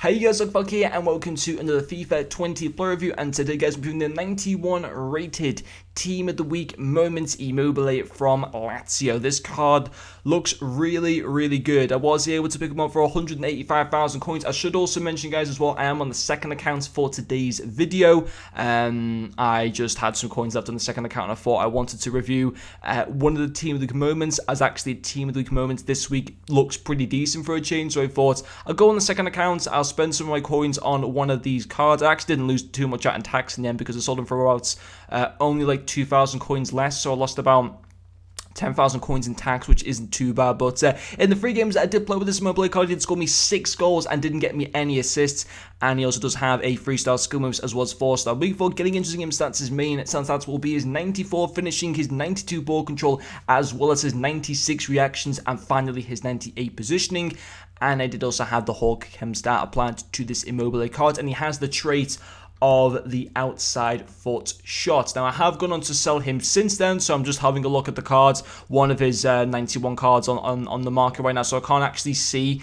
Hey guys, Totw here and welcome to another FIFA 20 player review, and today guys we're doing the 91 rated Team of the Week moments Immobile from Lazio. This card looks really good. I was able to pick them up for 185,000 coins. I should also mention guys as well, I am on the second account for today's video. I just had some coins left on the second account and I thought I wanted to review one of the Team of the Week moments, as actually Team of the Week moments this week looks pretty decent for a change. So I thought I'll go on the second account, I'll spend some of my coins on one of these cards. I actually didn't lose too much out in tax in the end because I sold them for about only like 2,000 coins less, so I lost about 10,000 coins in tax, which isn't too bad. But in the 3 games that I did play with this Immobile card, he did score me 6 goals and didn't get me any assists. And he also does have a 3-star skill moves as well as 4-star. Before getting into game stats, his main stats will be his 94 finishing, his 92 ball control, as well as his 96 reactions, and finally his 98 positioning. And I did also have the Hawk Chem stat applied to this Immobile card, and he has the trait of the outside foot shot. Now I have gone on to sell him since then, so I'm just having a look at the cards, one of his 91 cards on the market right now, so I can't actually see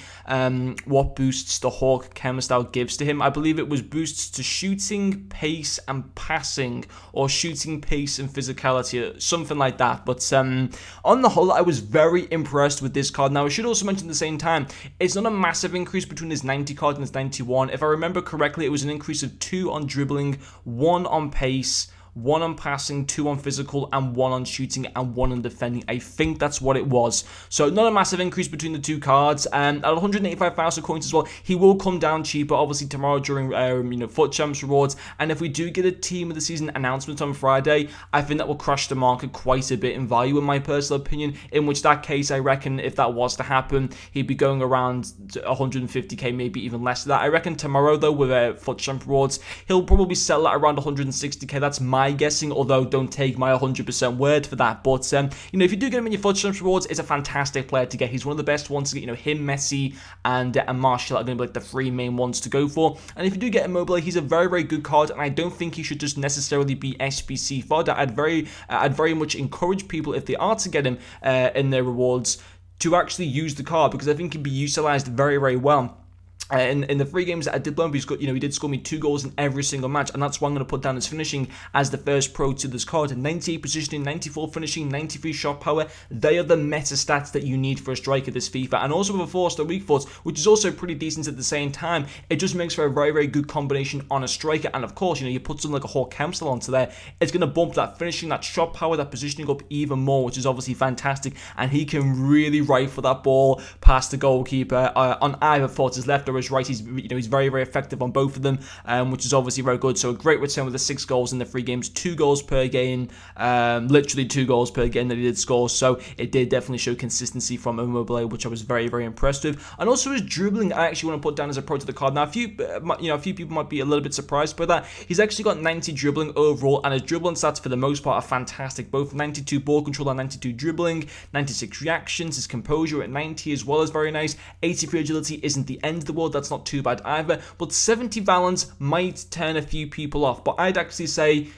what boosts the Hawk Chem style gives to him. I believe it was boosts to shooting, pace and passing, or shooting, pace and physicality, something like that. But on the whole, I was very impressed with this card. Now I should also mention at the same time, it's not a massive increase between his 90 card and his 91. If I remember correctly, it was an increase of 2 on dribbling, 1 on pace, 1 on passing, 2 on physical, and 1 on shooting, and 1 on defending. I think that's what it was. So not a massive increase between the 2 cards. At 185,000 coins as well, he will come down cheaper, obviously tomorrow during Foot Champs rewards. And if we do get a Team of the Season announcement on Friday, I think that will crash the market quite a bit in value, in my personal opinion. In which that case, I reckon if that was to happen, he'd be going around 150k, maybe even less than that. I reckon tomorrow though, with Foot Champ rewards, he'll probably sell at around 160k. That's my guessing, although don't take my 100% word for that. But if you do get him in your Foot Champs rewards, it's a fantastic player to get. He's one of the best ones to get. Him, Messi, and Martial are going to be like the 3 main ones to go for. And if you do get Immobile, he's a very good card, and I don't think he should just necessarily be SBC fodder. I'd very much encourage people, if they are to get him in their rewards, to actually use the card, because I think he'd be utilized very well. In the 3 games that I did play him, he did score me 2 goals in every single match, and that's why I'm going to put down his finishing as the first pro to this card. 98 positioning, 94 finishing, 93 shot power. They are the meta stats that you need for a striker this FIFA, and also with a 4-star weak foot, which is also pretty decent at the same time. It just makes for a very good combination on a striker. And of course, you put something like a Hawk Chem style onto there, it's going to bump that finishing, that shot power, that positioning up even more, which is obviously fantastic. And he can really rifle that ball past the goalkeeper on either foot, his left or his right. He's very effective on both of them, which is obviously very good. So a great return with the 6 goals in the 3 games, 2 goals per game, literally 2 goals per game that he did score. So it did definitely show consistency from Immobile, which I was very impressed with. And also his dribbling, I actually want to put down as a pro to the card. Now a few people might be a little bit surprised by that. He's actually got 90 dribbling overall, and his dribbling stats for the most part are fantastic. Both 92 ball control and 92 dribbling, 96 reactions. His composure at 90 as well is very nice. 83 agility isn't the end of the world. That's not too bad either, but 70 balance might turn a few people off, but I'd actually say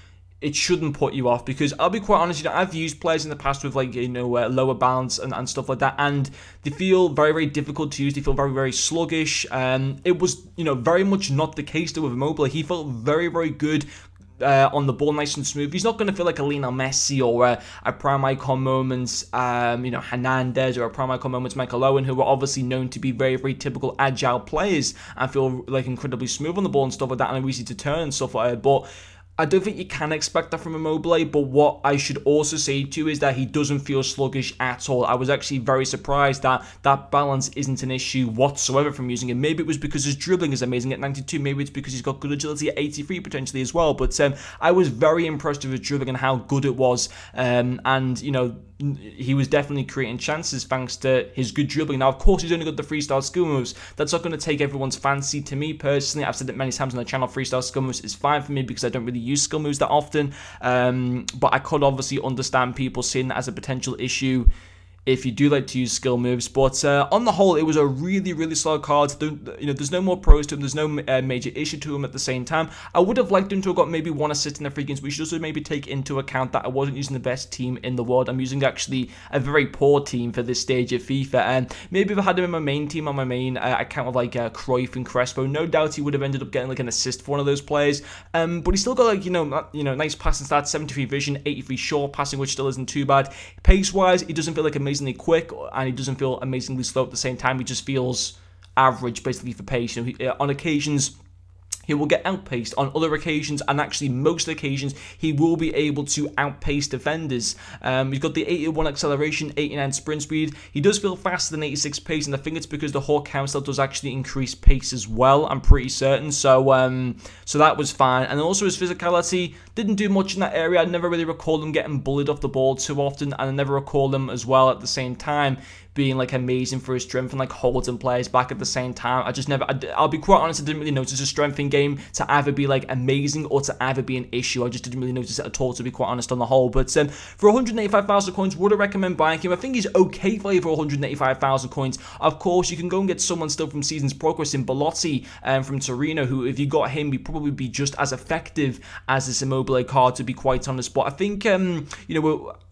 it shouldn't put you off, because I'll be quite honest, I've used players in the past with lower balance and stuff like that, and they feel very difficult to use. They feel very sluggish. It was very much not the case though with Immobile. He felt very good on the ball, nice and smooth. He's not going to feel like a Lionel Messi or a prime icon moments, Hernandez, or a prime icon moments Michael Owen, who are obviously known to be very typical agile players and feel like incredibly smooth on the ball and stuff like that, and easy to turn and stuff like that. But I don't think you can expect that from Immobile. But what I should also say too is that he doesn't feel sluggish at all. I was actually very surprised that that balance isn't an issue whatsoever from using him. Maybe it was because his dribbling is amazing at 92. Maybe it's because he's got good agility at 83 potentially as well. But I was very impressed with his dribbling and how good it was. And he was definitely creating chances thanks to his good dribbling. Now, of course, he's only got the 3-star skill moves. That's not going to take everyone's fancy. To me personally, I've said it many times on the channel, 3-star skill moves is fine for me because I don't really use skill moves that often. But I could obviously understand people seeing that as a potential issue if you do like to use skill moves. But on the whole, it was a really solid card. There's no more pros to him. There's no major issue to him at the same time. I would have liked him to have got maybe 1 assist in the free games. We should also maybe take into account that I wasn't using the best team in the world. I'm using actually a very poor team for this stage of FIFA. And maybe if I had him in my main team on my main account with like Cruyff and Crespo, no doubt he would have ended up getting like an assist for one of those players. But he still got like nice passing stats, 73 vision, 83 short passing, which still isn't too bad. Pace wise, he doesn't feel like amazingly quick, and he doesn't feel amazingly slow at the same time. He just feels average basically for pace. On occasions he will get outpaced. On other occasions, and actually most occasions, he will be able to outpace defenders. He's got the 81 acceleration, 89 sprint speed. He does feel faster than 86 pace, and I think it's because the Hawk Council does actually increase pace as well, I'm pretty certain. So that was fine. And also his physicality didn't do much in that area. I never really recall him getting bullied off the ball too often, and I never recall him as well at the same time being like amazing for his strength and like holding players back at the same time. I'll be quite honest, I didn't really notice his strength in game to either be like amazing or to either be an issue. I just didn't really notice it at all, to be quite honest, on the whole. But for 185,000 coins, would I recommend buying him? I think he's okay value for 185,000 coins. Of course, you can go and get someone still from Season's Progress in Belotti from Torino, who, if you got him, he'd probably be just as effective as this Immobile card, to be quite honest. But I think,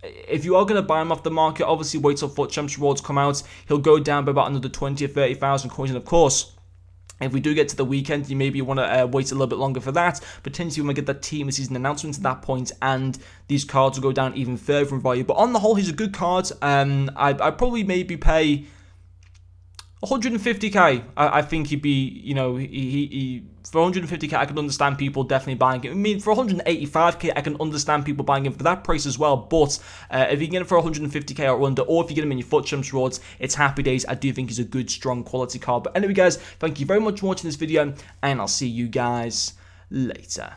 if you are going to buy him off the market, obviously wait till FUT Champs rewards come out. He'll go down by about another 20 or 30,000 coins, and of course, if we do get to the weekend, you maybe want to wait a little bit longer for that. Potentially, when we get that team of season announcement at that point, and these cards will go down even further in value. But on the whole, he's a good card. I'd probably maybe pay 150k. I think he'd be, for 150k, I can understand people definitely buying him. I mean, for 185k, I can understand people buying him for that price as well. But if you get him for 150k or under, or if you get him in your FUT Champs rewards, it's happy days. I do think he's a good, strong quality card. But anyway, guys, thank you very much for watching this video, and I'll see you guys later.